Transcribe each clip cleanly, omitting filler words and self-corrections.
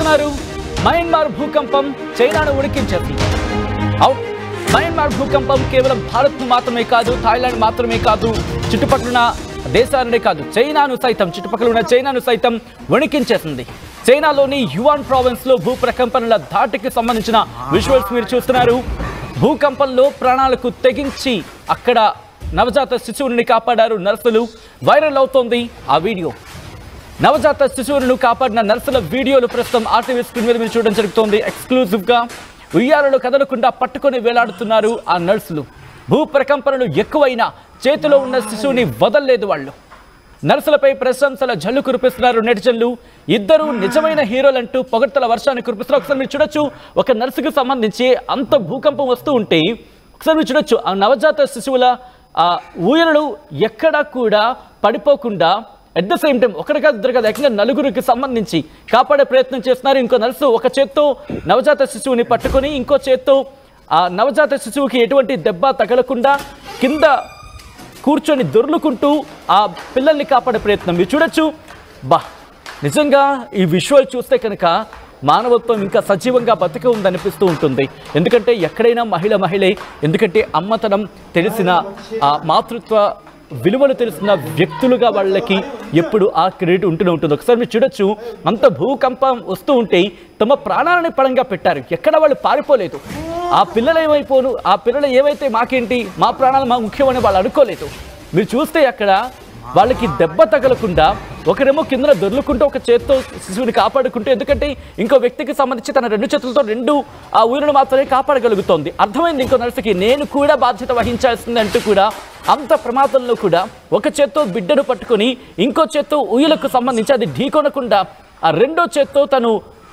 చూస్తున్నారు మయన్మార్ భూకంపం చైనాను ఉడికించింది. అవును, మయన్మార్ భూకంపం కేవలం భారత్ను మాత్రమే కాదు, థాయిలాండ్ మాత్రమే కాదు, చుట్టుపక్కల దేశాలనే కాదు, చైనాను సైతం, చుట్టుపక్కల ఉన్న చైనాను సైతం వణికించేసింది. చైనాలోని యువాన్ ప్రావిన్స్ లో భూ ప్రకంపనల ధాటికి సంబంధించిన విజువల్స్ మీరు చూస్తున్నారు. భూకంపంలో ప్రాణాలకు తెగించి అక్కడ నవజాత శిశువుని కాపాడారు నర్సులు. వైరల్ అవుతోంది ఆ వీడియో. నవజాత శిశువులను కాపాడిన నర్సుల వీడియోలు ప్రస్తుతం ఆర్టీవీ స్క్రీన్ మీద మీరు చూడడం జరుగుతోంది. ఎక్స్క్లూజివ్ గా ఉయ్యాలలో కదలకుండా పట్టుకొని వేలాడుతున్నారు ఆ నర్సులు. భూ ప్రకంపనలు ఎక్కువైనా చేతిలో ఉన్న శిశువుని వదల్లేదు వాళ్ళు. నర్సులపై ప్రశంసల జల్లు కురిపిస్తున్నారు నెటిజన్లు. ఇద్దరు నిజమైన హీరోలంటూ పొగడ్తల వర్షాన్ని కురిపిస్తున్నారు. ఒకసారి మీరు చూడొచ్చు, ఒక నర్సుకి సంబంధించి అంత భూకంపం వస్తూ ఉంటే ఒకసారి మీరు చూడొచ్చు ఆ నవజాత శిశువుల ఊయలలు ఎక్కడా కూడా పడిపోకుండా అట్ ద సేమ్ టైం ఒకటి కాదు ఇద్దరు కాదు ఏకంగా నలుగురికి సంబంధించి కాపాడే ప్రయత్నం చేస్తున్నారు. ఇంకో నర్సు ఒక చేత్తో నవజాత శిశువుని పట్టుకొని ఇంకో చేత్తో ఆ నవజాత శిశువుకి ఎటువంటి దెబ్బ తగలకుండా కింద కూర్చొని దొర్లుకుంటూ ఆ పిల్లల్ని కాపాడే ప్రయత్నం మీరు చూడొచ్చు. నిజంగా ఈ విజువల్ చూస్తే కనుక మానవత్వం ఇంకా సజీవంగా బతికే ఉందనిపిస్తూ ఉంటుంది. ఎందుకంటే ఎక్కడైనా మహిళే, ఎందుకంటే అమ్మతనం తెలిసిన మాతృత్వ విలువలు తెలిసిన వ్యక్తులుగా వాళ్ళకి ఎప్పుడు ఆ క్రెడిట్ ఉంటూనే ఉంటుంది. ఒకసారి మీరు చూడొచ్చు, అంత భూకంపం వస్తూ ఉంటే తమ ప్రాణాలని పడంగా పెట్టారు. ఎక్కడ వాళ్ళు పారిపోలేదు. ఆ పిల్లలు ఏవైతే మాకేంటి, మా ప్రాణాలు మా ముఖ్యమని వాళ్ళు అనుకోలేదు. మీరు చూస్తే అక్కడ వాళ్ళకి దెబ్బ తగలకుండా ఒకరేమో కింద దొర్లుకుంటూ ఒక చేత్తో శిశువుని కాపాడుకుంటూ, ఎందుకంటే ఇంకో వ్యక్తికి సంబంధించి తన రెండు చేతులతో రెండు ఆ ఊరిని మాత్రమే కాపాడగలుగుతోంది. అర్థమైంది ఇంకో నర్సుకి నేను కూడా బాధ్యత వహించాల్సింది అంటూ కూడా అంత ప్రమాదంలో కూడా ఒక చేత్తో బిడ్డను పట్టుకొని ఇంకో చేత్తో ఊయలకు సంబంధించి అది ఢీకొనకుండా ఆ రెండో చేత్తో తను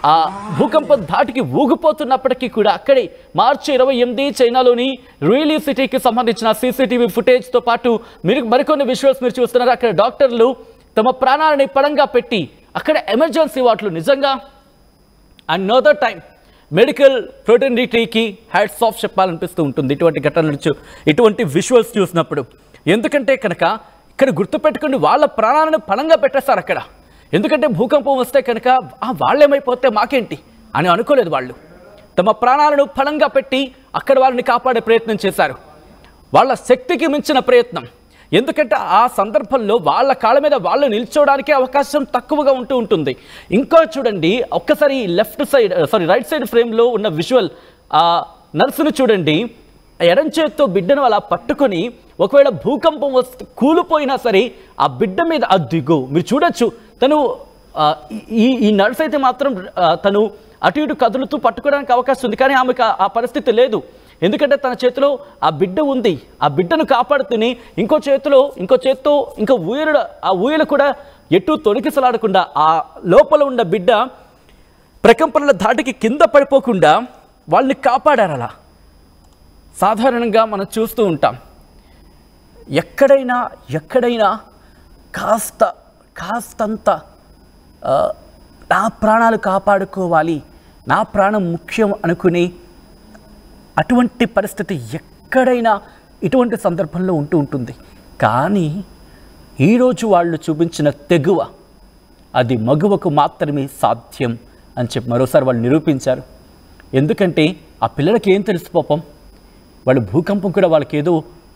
ఆ భూకంపం ధాటికి ఊగిపోతున్నప్పటికీ కూడా అక్కడే మార్చి 28 చైనాలోని రియలీ సిటీకి సంబంధించిన సీసీటీవీ ఫుటేజ్తో పాటు మీరు మరికొన్ని విజువల్స్ మీరు చూస్తున్నారు. అక్కడ డాక్టర్లు తమ ప్రాణాలని పడంగా పెట్టి అక్కడ ఎమర్జెన్సీ వార్డులు నిజంగా అనదర్ టైం మెడికల్ ఫ్రెటర్నిటీకి హ్యాట్స్ ఆఫ్ చెప్పాలనిపిస్తూ ఉంటుంది ఇటువంటి ఘటనలు, ఇటువంటి విజువల్స్ చూసినప్పుడు. ఎందుకంటే కనుక ఇక్కడ గుర్తుపెట్టుకుని వాళ్ళ ప్రాణాలను పణంగా పెట్టేస్తారు అక్కడ. ఎందుకంటే భూకంపం వస్తే కనుక వాళ్ళేమైపోతే మాకేంటి అని అనుకోలేదు. వాళ్ళు తమ ప్రాణాలను పణంగా పెట్టి అక్కడ వాళ్ళని కాపాడే ప్రయత్నం చేశారు. వాళ్ళ శక్తికి మించిన ప్రయత్నం. ఎందుకంటే ఆ సందర్భంలో వాళ్ళ కాళ్ళ మీద వాళ్ళు నిల్చోవడానికి అవకాశం తక్కువగా ఉంటుంది. ఇంకా చూడండి ఒక్కసారి రైట్ సైడ్ ఫ్రేమ్లో ఉన్న విజువల్ నర్సును చూడండి. ఎడం చేత్తో బిడ్డను అలా పట్టుకొని ఒకవేళ భూకంపం వస్తే కూలిపోయినా సరే ఆ బిడ్డ మీద అద్దిగో మీరు చూడొచ్చు. తను ఈ నర్స్ అయితే మాత్రం తను అటు ఇటు కదులుతూ పట్టుకోవడానికి అవకాశం ఉంది, కానీ ఆమెకు ఆ పరిస్థితి లేదు. ఎందుకంటే తన చేతిలో ఆ బిడ్డ ఉంది. ఆ బిడ్డను కాపాడుతూనే ఇంకో చేత్తో ఆ ఊయలు కూడా ఎటు తొణికిసలాడకుండా ఆ లోపల ఉన్న బిడ్డ ప్రకంపనల ధాటికి కింద పడిపోకుండా వాళ్ళని కాపాడారు. అలా సాధారణంగా మనం చూస్తూ ఉంటాం. ఎక్కడైనా కాస్తంత నా ప్రాణాలు కాపాడుకోవాలి, నా ప్రాణం ముఖ్యం అనుకుని అటువంటి పరిస్థితి ఎక్కడైనా ఇటువంటి సందర్భంలో ఉంటుంది. కానీ ఈరోజు వాళ్ళు చూపించిన తెగువ అది మగువకు మాత్రమే సాధ్యం అని చెప్పి మరోసారి వాళ్ళు నిరూపించారు. ఎందుకంటే ఆ పిల్లలకి ఏం తెలుసు పాపం. వాళ్ళు భూకంపం కూడా వాళ్ళకి ఏదో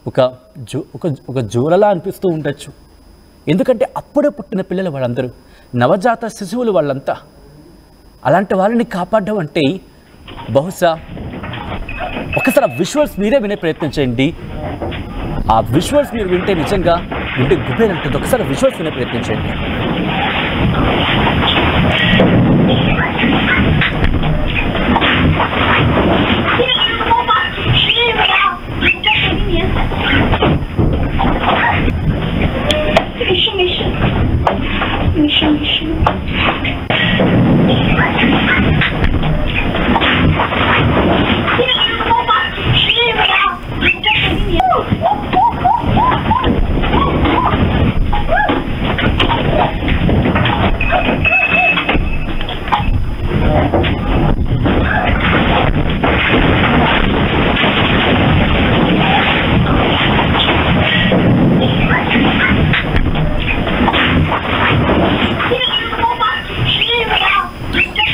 ఒక జోరలా అనిపిస్తూ ఉండొచ్చు. ఎందుకంటే అప్పుడే పుట్టిన పిల్లలు వాళ్ళందరూ, నవజాత శిశువులు వాళ్ళంతా. అలాంటి వాళ్ళని కాపాడడం అంటే బహుశా ఒకసారి ఆ విజువల్స్ మీరే వినే ప్రయత్నం చేయండి. ఆ విజువల్స్ మీరు వింటే నిజంగా గుండె గుబేలంటుంది. ఒకసారి విజువల్స్ వినే ప్రయత్నం చేయండి.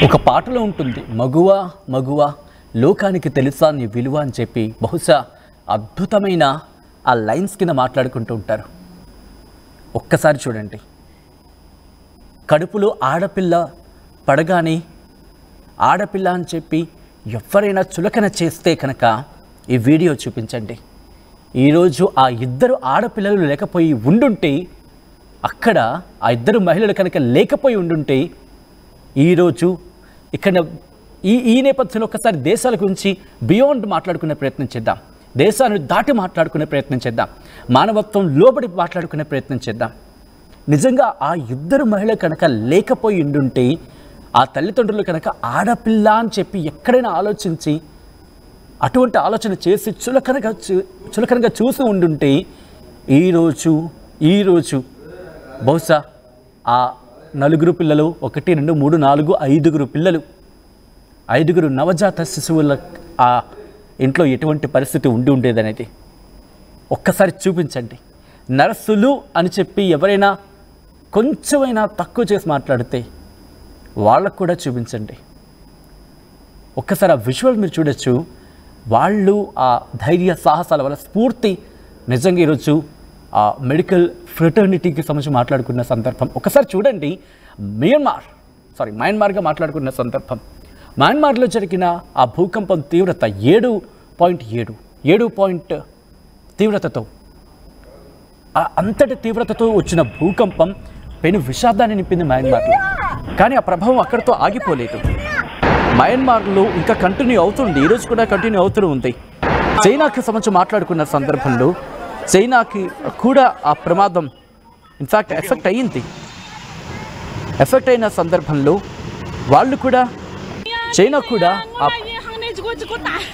ఒక పాటలో ఉంటుంది, మగువ మగువ లోకానికి తెలుసా నీ విలువ అని చెప్పి. బహుశా అద్భుతమైన ఆ లైన్స్ కింద మాట్లాడుకుంటూ ఉంటారు. ఒక్కసారి చూడండి, కడుపులో ఆడపిల్ల పడగానే ఆడపిల్ల అని చెప్పి ఎవరైనా చులకన చేస్తే కనుక ఈ వీడియో చూపించండి. ఈరోజు ఆ ఇద్దరు ఆడపిల్లలు లేకపోయి ఉండుంటే, అక్కడ ఆ ఇద్దరు మహిళలు కనుక లేకపోయి ఉండుంటే, ఈరోజు ఇక్కడ ఈ నేపథ్యంలో ఒకసారి దేశాల గురించి బియాండ్ మాట్లాడుకునే ప్రయత్నం చేద్దాం, దేశాన్ని దాటి మాట్లాడుకునే ప్రయత్నం చేద్దాం, మానవత్వం లోబడి మాట్లాడుకునే ప్రయత్నం చేద్దాం. నిజంగా ఆ ఇద్దరు మహిళలు కనుక లేకపోయి ఉండుంటే, ఆ తల్లిదండ్రులు కనుక ఆడపిల్ల అని చెప్పి ఎక్కడైనా ఆలోచించి అటువంటి ఆలోచన చేసి చులకనగా చూసి ఉండుంటే, ఈరోజు బహుశా ఆ 4 పిల్లలు, 1 2 3 4 5 పిల్లలు, 5 నవజాత శిశువుల ఆ ఇంట్లో ఎటువంటి పరిస్థితి ఉండేదనేది ఒక్కసారి చూపించండి. నర్సులు అని చెప్పి ఎవరైనా కొంచెమైనా తక్కువ చేసి మాట్లాడితే వాళ్ళకు కూడా చూపించండి. ఒక్కసారి ఆ విజువల్ మీరు చూడొచ్చు. వాళ్ళు ఆ ధైర్య సాహసాల వల్ల స్ఫూర్తి నిజంగా ఈరోజు ఆ మెడికల్ ఫ్రెటర్నిటీకి సంబంధించి మాట్లాడుకున్న సందర్భం ఒక్కసారి చూడండి. మయన్మార్గా మాట్లాడుకున్న సందర్భం. మయన్మార్లో జరిగిన ఆ భూకంపం తీవ్రత 7.7 తీవ్రతతో, అంతటి తీవ్రతతో వచ్చిన భూకంపం పెను విషాదాన్ని నింపింది మయన్మార్లో. కానీ ఆ ప్రభావం అక్కడితో ఆగిపోలేదు. మయన్మార్లో ఇంకా కంటిన్యూ అవుతుంది, ఈరోజు కూడా కంటిన్యూ అవుతూ ఉంది. చైనాకి సంబంధించి మాట్లాడుకున్న సందర్భంలో చైనాకి కూడా ఆ ప్రమాదం ఇన్ఫ్యాక్ట్ ఎఫెక్ట్ అయిన సందర్భంలో వాళ్ళు కూడా, చైనా కూడా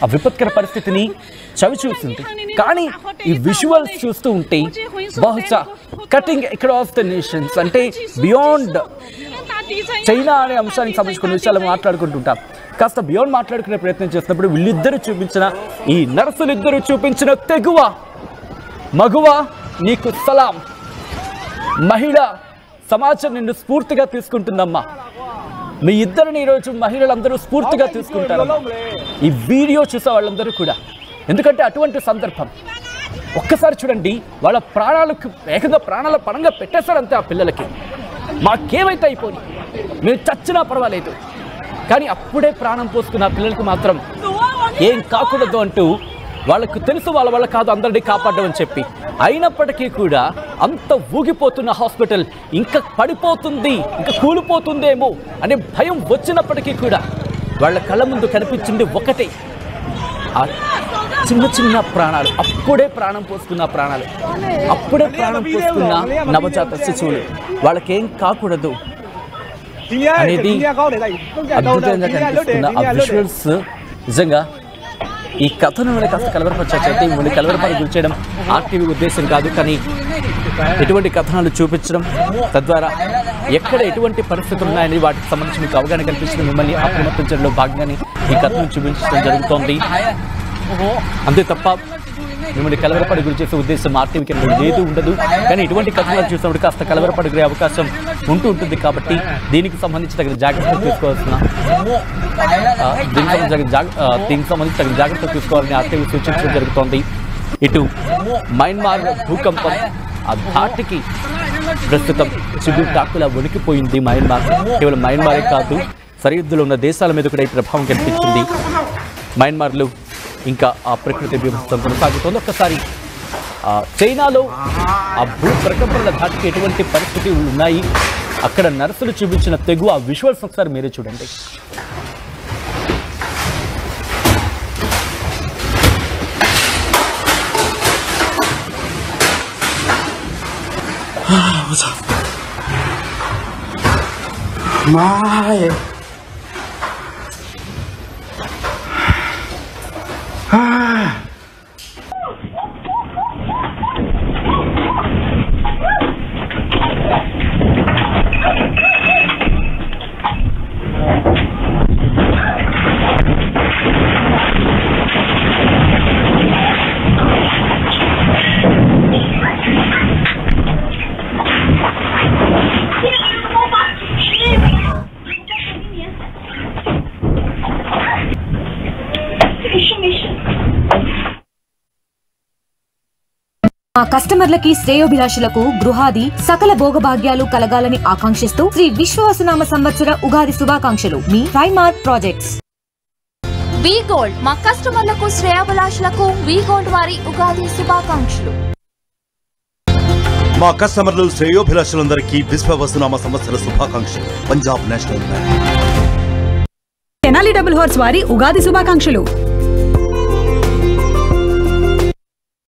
ఆ విపత్కర పరిస్థితిని చవిచూసింది. కానీ ఈ విజువల్స్ చూస్తూ ఉంటే బహుశా కటింగ్ అక్రాస్ ద నేషన్స్, అంటే బియాండ్ చైనా అనే అంశానికి సంబంధించిన కొన్ని విషయాలు మాట్లాడుకుంటుంటాం. కాస్త బియాండ్ మాట్లాడుకునే ప్రయత్నం చేసినప్పుడు వీళ్ళిద్దరూ చూపించిన, ఈ నర్సులిద్దరూ చూపించిన తెగువ, మగువ నీకు సలాం. మహిళ సమాజం నిన్ను స్ఫూర్తిగా తీసుకుంటుందమ్మా. మీ ఇద్దరిని ఈరోజు మహిళలందరూ స్ఫూర్తిగా తీసుకుంటారు ఈ వీడియో చూసే వాళ్ళందరూ కూడా. ఎందుకంటే అటువంటి సందర్భం ఒక్కసారి చూడండి, వాళ్ళ ప్రాణాలకు ఏకంగా ప్రాణాల పరంగా పెట్టేశారంతే. ఆ పిల్లలకి మాకేమైతే అయిపోయి, మేము చచ్చినా పర్వాలేదు, కానీ అప్పుడే ప్రాణం పోసుకున్న ఆ పిల్లలకి మాత్రం ఏం కాకూడదు అంటూ వాళ్ళకు తెలుసు వాళ్ళ వల్ల కాదు అందరినీ కాపాడడం అని చెప్పి. అయినప్పటికీ కూడా అంత ఊగిపోతున్న హాస్పిటల్ ఇంకా పడిపోతుంది, ఇంకా కూలిపోతుందేమో అనే భయం వచ్చినప్పటికీ కూడా వాళ్ళ కళ్ళ ముందు కనిపించింది ఒకటే, ఆ చిన్న ప్రాణాలు, అప్పుడే ప్రాణం పోసుకున్న ప్రాణాలు, అప్పుడే ప్రాణం పోసుకున్న నవజాత శిశువులు. వాళ్ళకేం కాకూడదు అనేది అద్భుతంగా కనిపిస్తున్న ఆ విజువల్స్. నిజంగా ఈ కథను కాస్త కలవరపరచైతే మిమ్మల్ని కలవరపడి గురి చేయడం ఆర్టీవీ ఉద్దేశం కాదు, కానీ ఎటువంటి కథనాలు చూపించడం, తద్వారా ఎక్కడ ఎటువంటి పరిస్థితులు ఉన్నాయని వాటికి సంబంధించి మీకు అవగాహన కల్పించడం, మిమ్మల్ని అప్రమత్తించడంలో భాగంగానే ఈ కథను చూపించడం జరుగుతోంది. అంతే తప్ప మిమ్మల్ని కలవరపడి గురి చేసే ఉద్దేశం ఆర్టీవీకి లేదు, ఉండదు. కానీ ఇటువంటి కథనాలు చూసినప్పుడు కాస్త కలవరపడి గురే అవకాశం ఉంటుంది. కాబట్టి దీనికి సంబంధించి తగిన జాగ్రత్తలు తీసుకోవాల్సిన దీనికి సంబంధించి తగిన జాగ్రత్తలు తీసుకోవాలని ఆర్టీవీ సూచించడం జరుగుతోంది. ఇటు మయన్మార్ భూకంపం ఆ ధాటికి ప్రస్తుతం చిగుటాకులా వణికిపోయింది మయన్మార్. కేవలం మయన్మారే కాదు, సరిహద్దులో ఉన్న దేశాల మీద కూడా ఈ ప్రభావం కనిపించింది. మయన్మార్లో ఇంకా ఆ ప్రకృతి విపత్తులు కొనసాగుతోంది. ఒక్కసారి చైనాలో ఆ భూ ప్రకంపనల ధాటికి ఎటువంటి పరిస్థితులు ఉన్నాయి, అక్కడ నర్సులు చూపించిన తెగు, ఆ విజువల్స్ ఒకసారి మీరే చూడండి. మా కస్టమర్లకి శ్రేయోభిలాషులకు గృహాది సకల భోగభాగ్యాలు కలగాలని ఆకాంక్షిస్తూ శ్రీ విశ్వవసునామ సంవత్సర ఉగాది శుభాకాంక్షలు. మీ ప్రైమార్ట్ ప్రాజెక్ట్స్. వి గోల్డ్ మా కస్టమర్లకు శ్రేయోభిలాషులకు వి గోల్డ్ వారి ఉగాది శుభాకాంక్షలు. మా కస్టమర్లు శ్రేయోభిలాషులందరికీ విశ్వవసునామ సంవత్సర శుభాకాంక్షలు. Punjab national bank. Tenali double horse వారి ఉగాది శుభాకాంక్షలు.